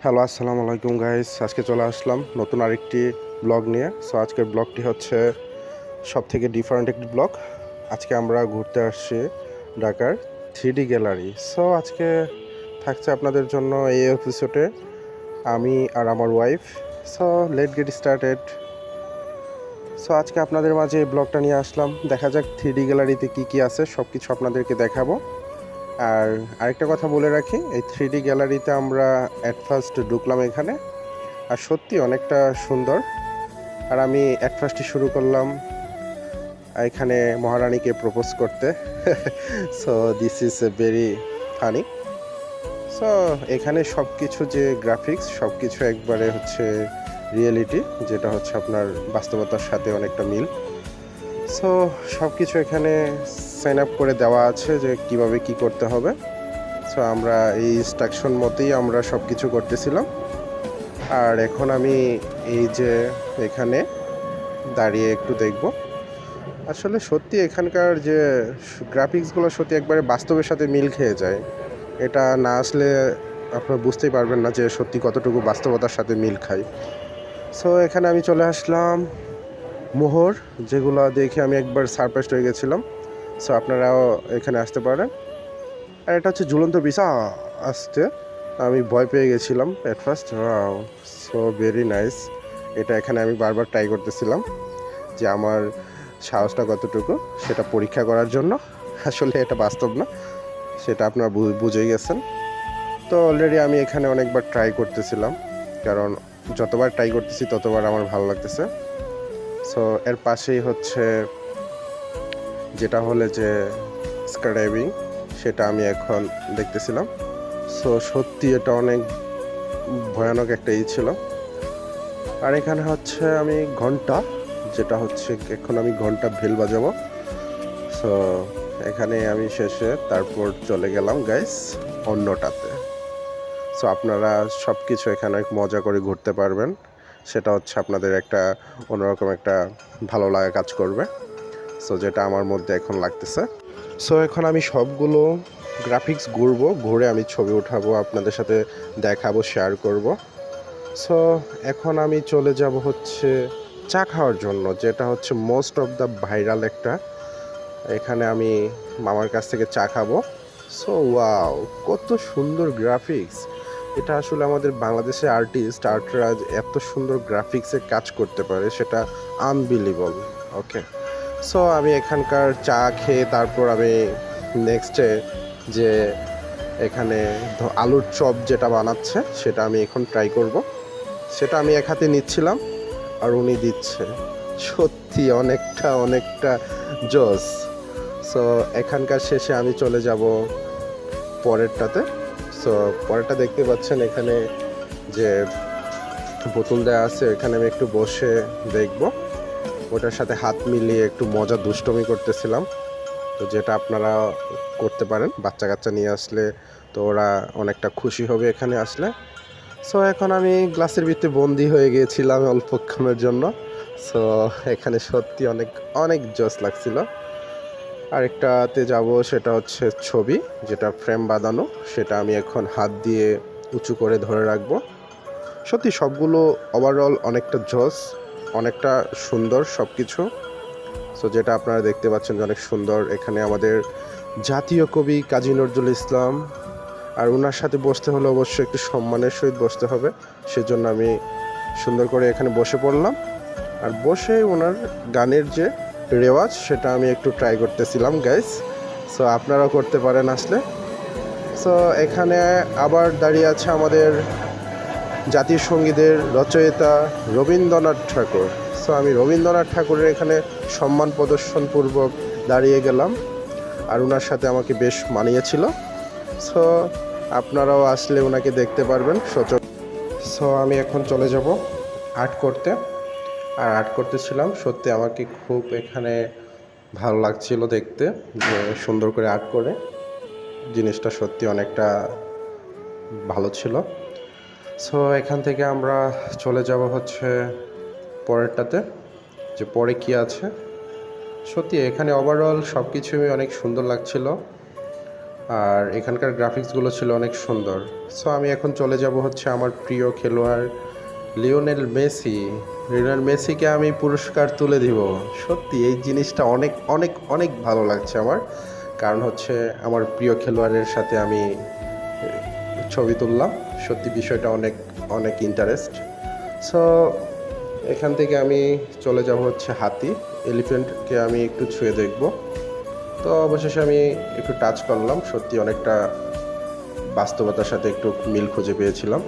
Hello, আসসালামু আলাইকুম guys. আজকে চলে আসলাম নতুন আরেকটি ব্লগ নিয়ে। সো আজকের ব্লগটি হচ্ছে সব থেকে ডিফারেন্ট একটি ব্লগ। আজকে আমরা ঘুরতে আসছি ঢাকার 3D গ্যালারি। সো আজকে থাকছে আপনাদের জন্য এই এপিসোডে আমি আর আমার wife. So late get started. So আজকে আপনাদের মাঝে এই ব্লগটা নিয়ে আসলাম। দেখা যাক 3D গ্যালারিতে কী কী আছে, সব কিছু আপনাদেরকে দেখাবো। আর আরেকটা কথা বলে রাখি, এই 3D গ্যালারিতে আমরা অ্যাট ফার্স্ট ঢুকলাম এখানে, আর সত্যি অনেকটা সুন্দর। আর আমি অ্যাট ফার্স্টই শুরু করলাম এখানে মহারানীকে প্রপোজ করতে। So this is a very funny. So এখানে সব কিছু যে গ্রাফিক্স সব কিছু একবারে হচ্ছে রিয়েলিটি, যেটা হচ্ছে আপনার বাস্তবতার সাথে অনেকটা মিল। সো সব কিছু এখানে সাইন আপ করে দেওয়া আছে যে কিভাবে কি করতে হবে। সো আমরা এই ইনস্ট্রাকশন মতেই আমরা সব কিছু করতেছিলাম। আর এখন আমি এই যে এখানে দাঁড়িয়ে একটু দেখব। আসলে সত্যি এখানকার যে গ্রাফিক্সগুলো সত্যি একবারে বাস্তবের সাথে মিল খেয়ে যায়। এটা না আসলে আপনারা বুঝতেই পারবেন না যে সত্যি কতটুকু বাস্তবতার সাথে মিল খায়। সো এখানে আমি চলে আসলাম মোহর, যেগুলো দেখে আমি একবার সারপ্রাইজড হয়ে গেছিলাম। সো আপনারাও এখানে আসতে পারেন। আর এটা হচ্ছে ঝুলন্ত বিছা আসতে আমি ভয় পেয়ে গেছিলাম at first. So very nice. এটা এখানে আমি বারবার ট্রাই করতেছিলাম যে আমার সাহসটা কতটুকু সেটা পরীক্ষা করার জন্য। আসলে এটা বাস্তব না, সেটা আপনারা বুঝেই গেছেন। তো অলরেডি আমি এখানে অনেকবার ট্রাই করতেছিলাম, কারণ যতবার ট্রাই করতেছি ততবার আমার ভালো লাগতেছে। সো এর পাশেই হচ্ছে যেটা হলে যে স্কাইডাইভিং, সেটা আমি এখন দেখতেছিলাম। সো সত্যি এটা অনেক ভয়ানক একটা ছিল। আর এখানে হচ্ছে আমি ঘন্টা, যেটা হচ্ছে এখন আমি ঘন্টা বেল বাজাবো। সো এখানে আমি শেষে তারপর চলে গেলাম গাইস অন্যটাতে। সো আপনারা সব কিছু এখানে অনেক মজা করে ঘুরতে পারবেন। সেটা হচ্ছে আপনাদের একটা অন্যরকম একটা ভালো লাগা কাজ করবে। সো যেটা আমার মধ্যে এখন লাগতেছে। সো এখন আমি সবগুলো গ্রাফিক্স ঘুরে আমি ছবি উঠাবো, আপনাদের সাথে দেখাবো, শেয়ার করব। সো এখন আমি চলে যাব হচ্ছে চা খাওয়ার জন্য, যেটা হচ্ছে মোস্ট অফ দ্য ভাইরাল একটা। এখানে আমি মামার কাছ থেকে চা খাবো। সো ওয়াও, কত সুন্দর গ্রাফিক্স! এটা আসলে আমাদের বাংলাদেশের আর্টরা এত সুন্দর গ্রাফিক্সে কাজ করতে পারে, সেটা আনবিলিভেবল। ওকে, সো আমি এখানকার চা খেয়ে তারপর আমি নেক্সটে যে এখানে আলুর চপ যেটা বানাচ্ছে সেটা আমি এখন ট্রাই করব। সেটা আমি এক হাতে নিচ্ছিলাম আর উনি দিচ্ছে। সত্যি অনেকটা জোস। সো এখানকার শেষে আমি চলে যাব পরেরটাতে। সো পরেরটা দেখতে পাচ্ছেন এখানে যে বোতল দেওয়া আছে, এখানে আমি একটু বসে দেখব। ওটার সাথে হাত মিলিয়ে একটু মজা দুষ্টমি করতেছিলাম। তো যেটা আপনারা করতে পারেন বাচ্চা কাচ্চা নিয়ে আসলে, তো ওরা অনেকটা খুশি হবে এখানে আসলে। সো এখন আমি গ্লাসের ভিতরে বন্দি হয়ে গিয়েছিলাম অল্পক্ষণের জন্য। সো এখানে সত্যি অনেক জোস লাগছিল। আরেকটাতে যাব, সেটা হচ্ছে ছবি, যেটা ফ্রেম বাঁধানো, সেটা আমি এখন হাত দিয়ে উঁচু করে ধরে রাখবো। সত্যি সবগুলো ওভারঅল অনেকটা জোস, অনেকটা সুন্দর সব কিছু। সো যেটা আপনারা দেখতে পাচ্ছেন যে অনেক সুন্দর। এখানে আমাদের জাতীয় কবি কাজী নজরুল ইসলাম, আর ওনার সাথে বসতে হলে অবশ্যই একটু সম্মানের সহিত বসতে হবে। সেজন্য আমি সুন্দর করে এখানে বসে পড়লাম। আর বসে ওনার গানের যে রেওয়াজ সেটা আমি একটু ট্রাই করতেছিলাম গাইস। সো আপনারাও করতে পারেন আসলে। সো এখানে আবার দাঁড়িয়ে আছে আমাদের জাতীয় সঙ্গীতের রচয়িতা রবীন্দ্রনাথ ঠাকুর। সো আমি রবীন্দ্রনাথ ঠাকুরের এখানে সম্মান প্রদর্শনপূর্বক দাঁড়িয়ে গেলাম, আর ওনার সাথে আমাকে বেশ মানিয়েছিল। সো আপনারাও আসলে ওনাকে দেখতে পারবেন সচল। সো আমি এখন চলে যাব আর্ট করতে। আর আর্ট করতেছিলাম, সত্যি আমাকে খুব এখানে ভালো লাগছিল দেখতে, যে সুন্দর করে আর্ট করে জিনিসটা সত্যি অনেকটা ভালো ছিল। সো এখান থেকে আমরা চলে যাব হচ্ছে পরেরটাতে, যে পরে কি আছে। সত্যি এখানে ওভারঅল সব কিছুই অনেক সুন্দর লাগছিল। আর এখানকার গ্রাফিক্সগুলো ছিল অনেক সুন্দর। সো আমি এখন চলে যাব হচ্ছে আমার প্রিয় খেলোয়াড় লিওনেল মেসি। লিওনেল মেসিকে আমি পুরস্কার তুলে দিব। সত্যি এই জিনিসটা অনেক অনেক অনেক ভালো লাগছে আমার, কারণ হচ্ছে আমার প্রিয় খেলোয়াড়ের সাথে আমি ছবি তুললাম। সত্যি বিষয়টা অনেক অনেক ইন্টারেস্ট। সো এখান থেকে আমি চলে যাব হচ্ছে হাতি, এলিফ্যান্টকে আমি একটু ছুঁয়ে দেখব। তো অবশেষে আমি একটু টাচ করলাম, সত্যি অনেকটা বাস্তবতার সাথে একটু মিল খুঁজে পেয়েছিলাম।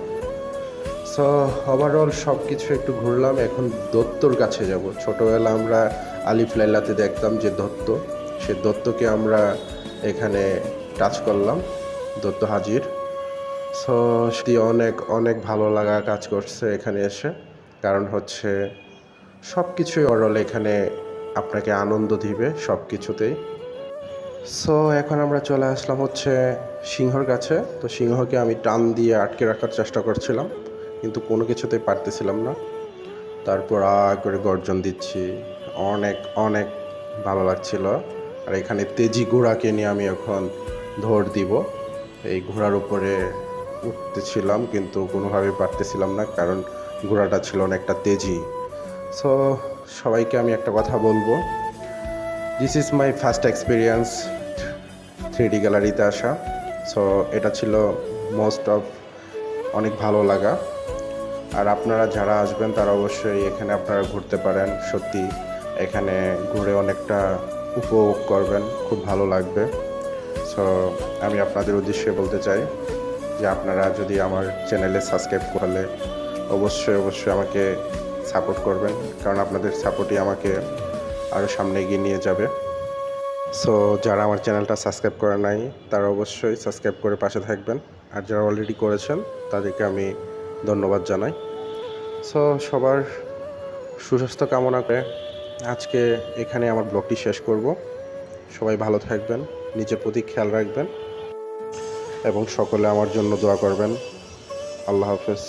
সো ওভারঅল সব কিছু একটু ঘুরলাম। এখন দত্তর কাছে যাব। ছোটোবেলা আমরা আলিফ লাইলাতে দেখতাম যে দত্ত, সে দত্তকে আমরা এখানে টাচ করলাম, দত্ত হাজির। সো সেটি অনেক অনেক ভালো লাগা কাজ করছে এখানে এসে, কারণ হচ্ছে সব কিছুই ওভারঅল এখানে আপনাকে আনন্দ দিবে সব কিছুতেই। সো এখন আমরা চলে আসলাম হচ্ছে সিংহর কাছে। তো সিংহকে আমি টান দিয়ে আটকে রাখার চেষ্টা করছিলাম, কিন্তু কোনো কিছুতেই পারতেছিলাম না। তারপর করে গর্জন দিচ্ছি, অনেক অনেক ভালো লাগছিল। আর এখানে তেজি ঘোড়াকে নিয়ে আমি এখন দৌড় দিব। এই ঘোড়ার উপরে উঠতেছিলাম, কিন্তু কোনোভাবেই পারতেছিলাম না, কারণ ঘোড়াটা ছিল অনেকটা তেজি। সো সবাইকে আমি একটা কথা বলবো, this is my first experience 3D গ্যালারিতে আসা। সো এটা ছিল মোস্ট অফ অনেক ভালো লাগা। আর আপনারা যারা আসবেন তারা অবশ্যই এখানে আপনারা ঘুরতে পারেন। সত্যি এখানে ঘুরে অনেকটা উপভোগ করবেন, খুব ভালো লাগবে। সো আমি আপনাদের উদ্দেশ্যে বলতে চাই যে আপনারা যদি আমার চ্যানেলে সাবস্ক্রাইব করলে অবশ্যই অবশ্যই আমাকে সাপোর্ট করবেন, কারণ আপনাদের সাপোর্টই আমাকে আরও সামনে এগিয়ে নিয়ে যাবে। সো যারা আমার চ্যানেলটা সাবস্ক্রাইব করে নাই তারা অবশ্যই সাবস্ক্রাইব করে পাশে থাকবেন, আর যারা অলরেডি করেছেন তাদেরকে আমি ধন্যবাদ জানাই। সো সবার সুস্বাস্থ্য কামনা করে আজকে এখানে আমার ব্লগটি শেষ করব। সবাই ভালো থাকবেন, নিজের প্রতি খেয়াল রাখবেন এবং সকলে আমার জন্য দোয়া করবেন। আল্লাহ হাফেজ।